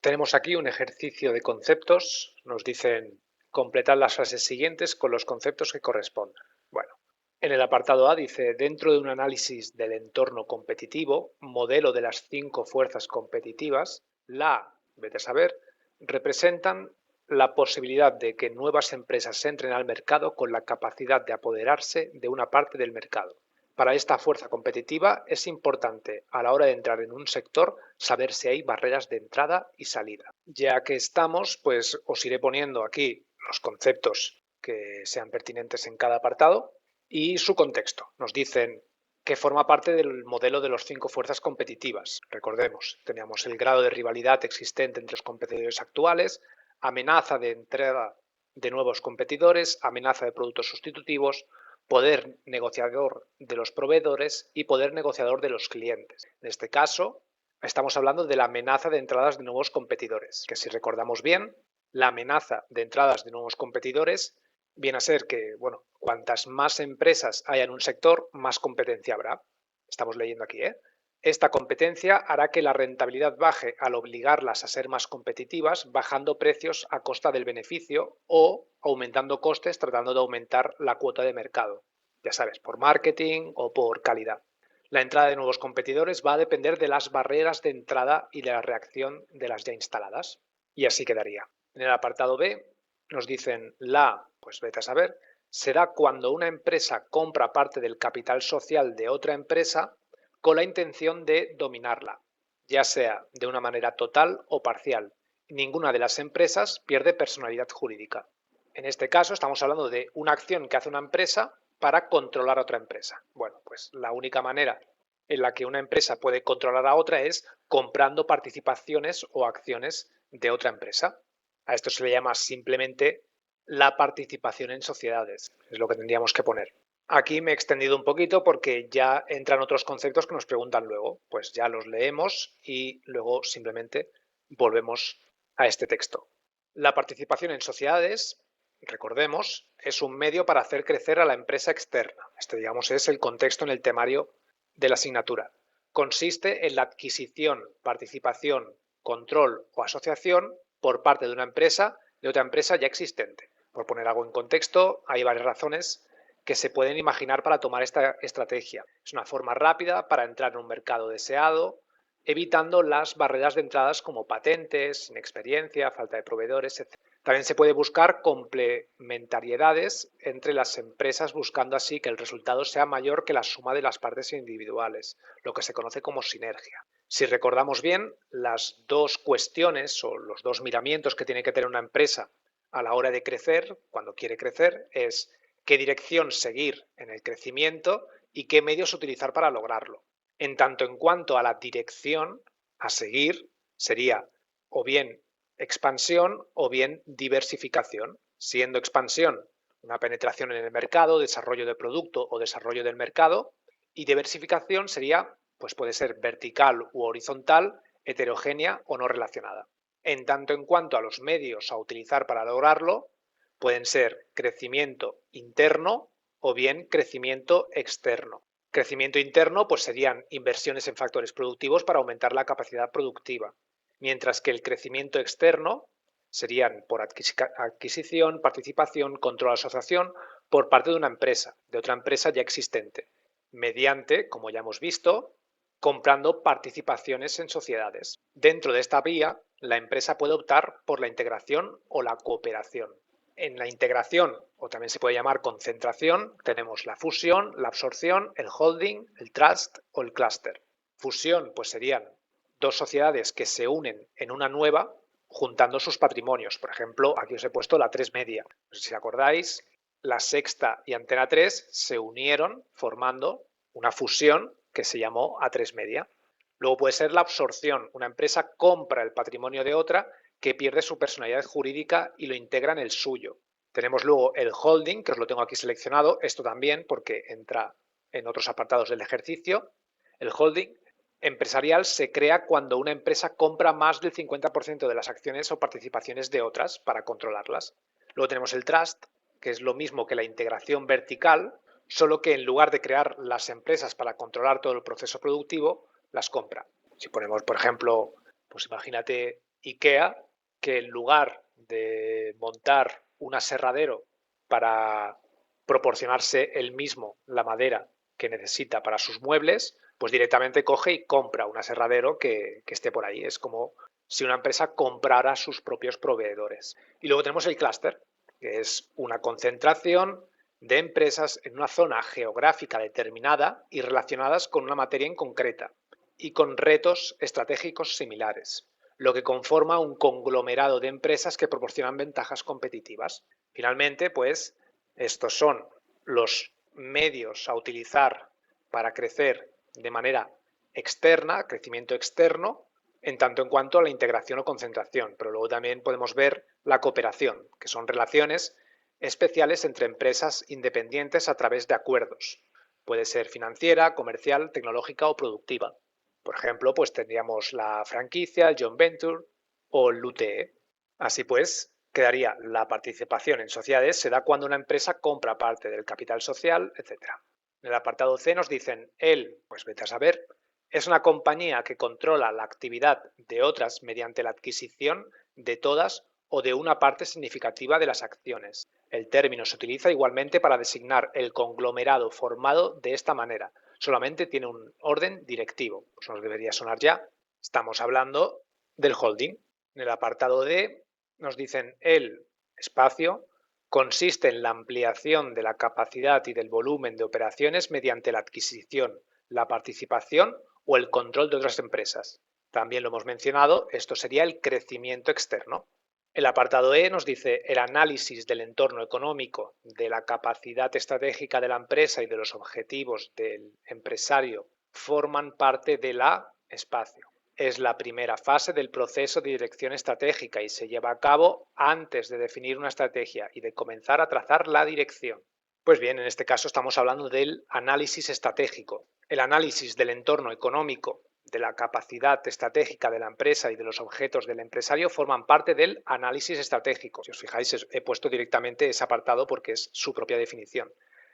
Tenemos aquí un ejercicio de conceptos. Nos dicen completar las frases siguientes con los conceptos que correspondan. Bueno, en el apartado A dice, dentro de un análisis del entorno competitivo, modelo de las 5 fuerzas competitivas, vete a saber, representan la posibilidad de que nuevas empresas entren al mercado con la capacidad de apoderarse de una parte del mercado. Para esta fuerza competitiva es importante a la hora de entrar en un sector saber si hay barreras de entrada y salida. Ya que estamos, pues os iré poniendo aquí los conceptos que sean pertinentes en cada apartado y su contexto. Nos dicen que forma parte del modelo de las 5 fuerzas competitivas. Recordemos, teníamos el grado de rivalidad existente entre los competidores actuales, amenaza de entrada de nuevos competidores, amenaza de productos sustitutivos, poder negociador de los proveedores y poder negociador de los clientes. En este caso, estamos hablando de la amenaza de entradas de nuevos competidores, que si recordamos bien, la amenaza de entradas de nuevos competidores viene a ser que, bueno, cuantas más empresas haya en un sector, más competencia habrá. Estamos leyendo aquí, ¿eh? Esta competencia hará que la rentabilidad baje al obligarlas a ser más competitivas, bajando precios a costa del beneficio o aumentando costes tratando de aumentar la cuota de mercado. Ya sabes, por marketing o por calidad. La entrada de nuevos competidores va a depender de las barreras de entrada y de la reacción de las ya instaladas. Y así quedaría. En el apartado B nos dicen pues vete a saber, será cuando una empresa compra parte del capital social de otra empresa con la intención de dominarla, ya sea de una manera total o parcial. Ninguna de las empresas pierde personalidad jurídica. En este caso estamos hablando de una acción que hace una empresa para controlar a otra empresa. Bueno, pues la única manera en la que una empresa puede controlar a otra es comprando participaciones o acciones de otra empresa. A esto se le llama simplemente la participación en sociedades, es lo que tendríamos que poner. Aquí me he extendido un poquito porque ya entran otros conceptos que nos preguntan luego. Pues ya los leemos y luego simplemente volvemos a este texto. La participación en sociedades, recordemos, es un medio para hacer crecer a la empresa externa. Este, digamos, es el contexto en el temario de la asignatura. Consiste en la adquisición, participación, control o asociación por parte de una empresa de otra empresa ya existente. Por poner algo en contexto, hay varias razones que se pueden imaginar para tomar esta estrategia. Es una forma rápida para entrar en un mercado deseado, evitando las barreras de entradas como patentes, inexperiencia, falta de proveedores, etc. También se puede buscar complementariedades entre las empresas, buscando así que el resultado sea mayor que la suma de las partes individuales, lo que se conoce como sinergia. Si recordamos bien, las dos cuestiones o los dos miramientos que tiene que tener una empresa a la hora de crecer, cuando quiere crecer, es qué dirección seguir en el crecimiento y qué medios utilizar para lograrlo. En tanto en cuanto a la dirección a seguir, sería o bien expansión o bien diversificación, siendo expansión una penetración en el mercado, desarrollo de producto o desarrollo del mercado, y diversificación sería, pues puede ser vertical u horizontal, heterogénea o no relacionada. En tanto en cuanto a los medios a utilizar para lograrlo, pueden ser crecimiento interno o bien crecimiento externo. Crecimiento interno pues serían inversiones en factores productivos para aumentar la capacidad productiva, mientras que el crecimiento externo serían por adquisición, participación, control, asociación por parte de una empresa, de otra empresa ya existente, mediante, como ya hemos visto, comprando participaciones en sociedades. Dentro de esta vía, la empresa puede optar por la integración o la cooperación. En la integración, o también se puede llamar concentración, tenemos la fusión, la absorción, el holding, el trust o el clúster. Fusión, pues serían dos sociedades que se unen en una nueva juntando sus patrimonios. Por ejemplo, aquí os he puesto la 3 Media. No sé si acordáis, la Sexta y Antena 3 se unieron formando una fusión que se llamó A3 Media. Luego puede ser la absorción. Una empresa compra el patrimonio de otra que pierde su personalidad jurídica y lo integra en el suyo. Tenemos luego el holding, que os lo tengo aquí seleccionado, esto también porque entra en otros apartados del ejercicio. El holding empresarial se crea cuando una empresa compra más del 50% de las acciones o participaciones de otras para controlarlas. Luego tenemos el trust, que es lo mismo que la integración vertical, solo que en lugar de crear las empresas para controlar todo el proceso productivo, las compra. Si ponemos, por ejemplo, pues imagínate IKEA, que en lugar de montar un aserradero para proporcionarse él mismo la madera que necesita para sus muebles, pues directamente coge y compra un aserradero que esté por ahí. Es como si una empresa comprara sus propios proveedores. Y luego tenemos el clúster, que es una concentración de empresas en una zona geográfica determinada y relacionadas con una materia en concreta y con retos estratégicos similares, lo que conforma un conglomerado de empresas que proporcionan ventajas competitivas. Finalmente, pues, estos son los medios a utilizar para crecer de manera externa, crecimiento externo, en tanto en cuanto a la integración o concentración, pero luego también podemos ver la cooperación, que son relaciones especiales entre empresas independientes a través de acuerdos. Puede ser financiera, comercial, tecnológica o productiva. Por ejemplo, pues tendríamos la franquicia, el joint venture o el UTE. Así pues, quedaría la participación en sociedades se da cuando una empresa compra parte del capital social, etc. En el apartado C nos dicen, pues vete a saber, es una compañía que controla la actividad de otras mediante la adquisición de todas o de una parte significativa de las acciones. El término se utiliza igualmente para designar el conglomerado formado de esta manera. Solamente tiene un orden directivo. Pues nos debería sonar ya. Estamos hablando del holding. En el apartado D nos dicen el espacio consiste en la ampliación de la capacidad y del volumen de operaciones mediante la adquisición, la participación o el control de otras empresas. También lo hemos mencionado, esto sería el crecimiento externo. El apartado E nos dice el análisis del entorno económico, de la capacidad estratégica de la empresa y de los objetivos del empresario forman parte de la espacio. Es la primera fase del proceso de dirección estratégica y se lleva a cabo antes de definir una estrategia y de comenzar a trazar la dirección. Pues bien, en este caso estamos hablando del análisis estratégico. El análisis del entorno económico, de la capacidad estratégica de la empresa y de los objetos del empresario forman parte del análisis estratégico. Si os fijáis, he puesto directamente ese apartado porque es su propia definición.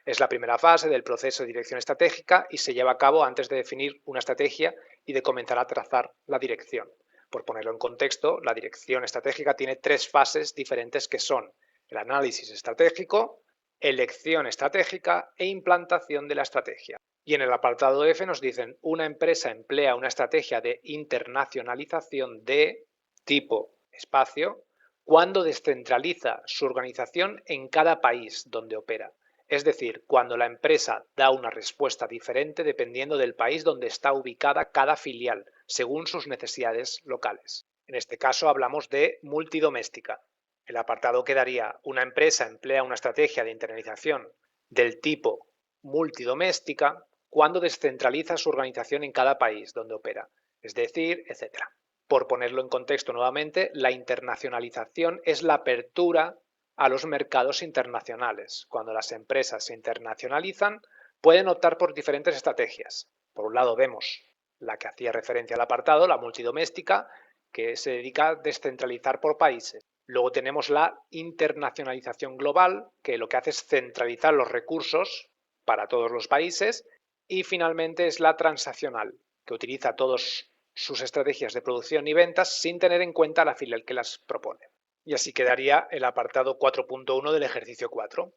Es la primera fase del proceso de dirección estratégica y se lleva a cabo antes de definir una estrategia y de comenzar a trazar la dirección. Por ponerlo en contexto, la dirección estratégica tiene tres fases diferentes que son el análisis estratégico, elección estratégica e implantación de la estrategia. Y en el apartado F nos dicen, una empresa emplea una estrategia de internacionalización de tipo espacio cuando descentraliza su organización en cada país donde opera. Es decir, cuando la empresa da una respuesta diferente dependiendo del país donde está ubicada cada filial, según sus necesidades locales. En este caso hablamos de multidoméstica. El apartado quedaría, una empresa emplea una estrategia de internalización del tipo multidoméstica cuando descentraliza su organización en cada país donde opera, es decir, etc. Por ponerlo en contexto nuevamente, la internacionalización es la apertura a los mercados internacionales. Cuando las empresas se internacionalizan, pueden optar por diferentes estrategias. Por un lado vemos la que hacía referencia al apartado, la multidoméstica, que se dedica a descentralizar por países. Luego tenemos la internacionalización global, que lo que hace es centralizar los recursos para todos los países. Y finalmente es la transaccional, que utiliza todas sus estrategias de producción y ventas sin tener en cuenta la filial que las propone. Y así quedaría el apartado 4.1 del ejercicio 4.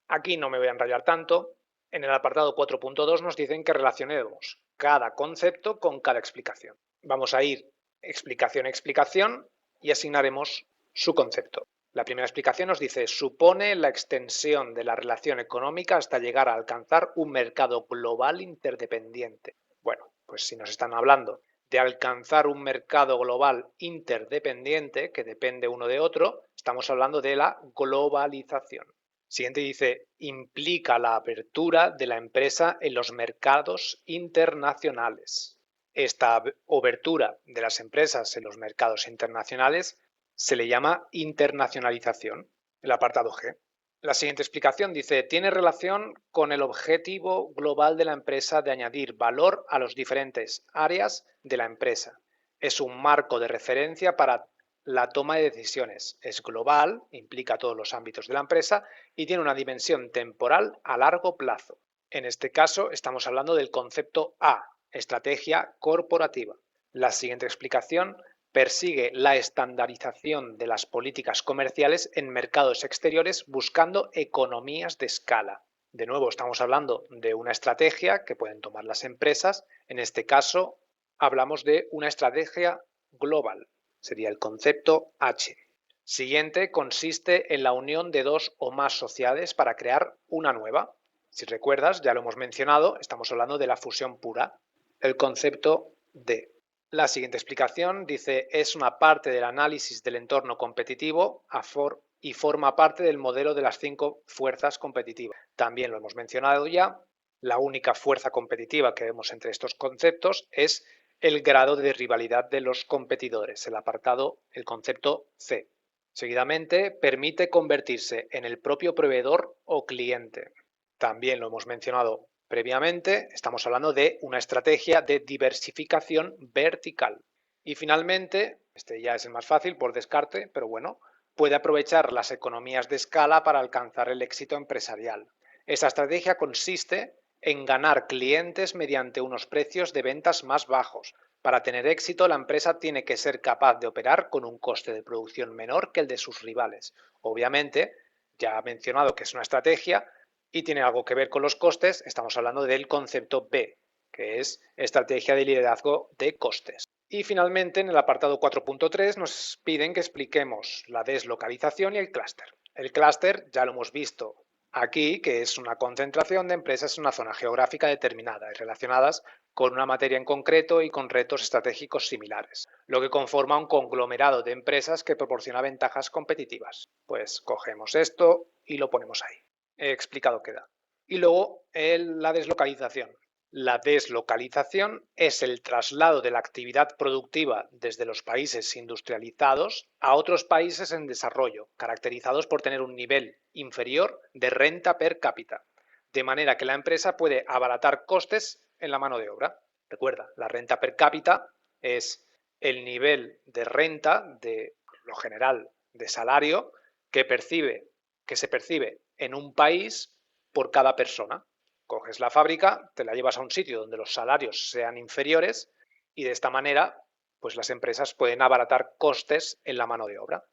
Aquí no me voy a enrollar tanto. En el apartado 4.2 nos dicen que relacionemos cada concepto con cada explicación. Vamos a ir explicación a explicación y asignaremos su concepto. La primera explicación nos dice, supone la extensión de la relación económica hasta llegar a alcanzar un mercado global interdependiente. Bueno, pues si nos están hablando de alcanzar un mercado global interdependiente, que depende uno de otro, estamos hablando de la globalización. Siguiente dice, implica la apertura de la empresa en los mercados internacionales. Esta apertura de las empresas en los mercados internacionales se le llama internacionalización, el apartado G. La siguiente explicación dice, tiene relación con el objetivo global de la empresa de añadir valor a las diferentes áreas de la empresa. Es un marco de referencia para la toma de decisiones. Es global, implica todos los ámbitos de la empresa y tiene una dimensión temporal a largo plazo. En este caso estamos hablando del concepto A, estrategia corporativa. La siguiente explicación Persigue la estandarización de las políticas comerciales en mercados exteriores buscando economías de escala. De nuevo, estamos hablando de una estrategia que pueden tomar las empresas. En este caso, hablamos de una estrategia global. Sería el concepto H. Siguiente consiste en la unión de dos o más sociedades para crear una nueva. Si recuerdas, ya lo hemos mencionado, estamos hablando de la fusión pura. El concepto D. La siguiente explicación dice es una parte del análisis del entorno competitivo y forma parte del modelo de las 5 fuerzas competitivas. También lo hemos mencionado ya, la única fuerza competitiva que vemos entre estos conceptos es el grado de rivalidad de los competidores, el concepto C. Seguidamente, permite convertirse en el propio proveedor o cliente. También lo hemos mencionado previamente, estamos hablando de una estrategia de diversificación vertical. Y finalmente, este ya es el más fácil por descarte, pero bueno, puede aprovechar las economías de escala para alcanzar el éxito empresarial. Esta estrategia consiste en ganar clientes mediante unos precios de ventas más bajos. Para tener éxito, la empresa tiene que ser capaz de operar con un coste de producción menor que el de sus rivales. Obviamente, ya he mencionado que es una estrategia, y tiene algo que ver con los costes, estamos hablando del concepto B, que es estrategia de liderazgo de costes. Y finalmente, en el apartado 4.3 nos piden que expliquemos la deslocalización y el clúster. El clúster ya lo hemos visto aquí, que es una concentración de empresas en una zona geográfica determinada y relacionadas con una materia en concreto y con retos estratégicos similares, lo que conforma un conglomerado de empresas que proporciona ventajas competitivas. Pues cogemos esto y lo ponemos ahí. He explicado queda. Y luego la deslocalización. La deslocalización es el traslado de la actividad productiva desde los países industrializados a otros países en desarrollo, caracterizados por tener un nivel inferior de renta per cápita, de manera que la empresa puede abaratar costes en la mano de obra. Recuerda, la renta per cápita es el nivel de renta, de lo general de salario, que se percibe en un país por cada persona. Coges la fábrica, te la llevas a un sitio donde los salarios sean inferiores y de esta manera pues las empresas pueden abaratar costes en la mano de obra.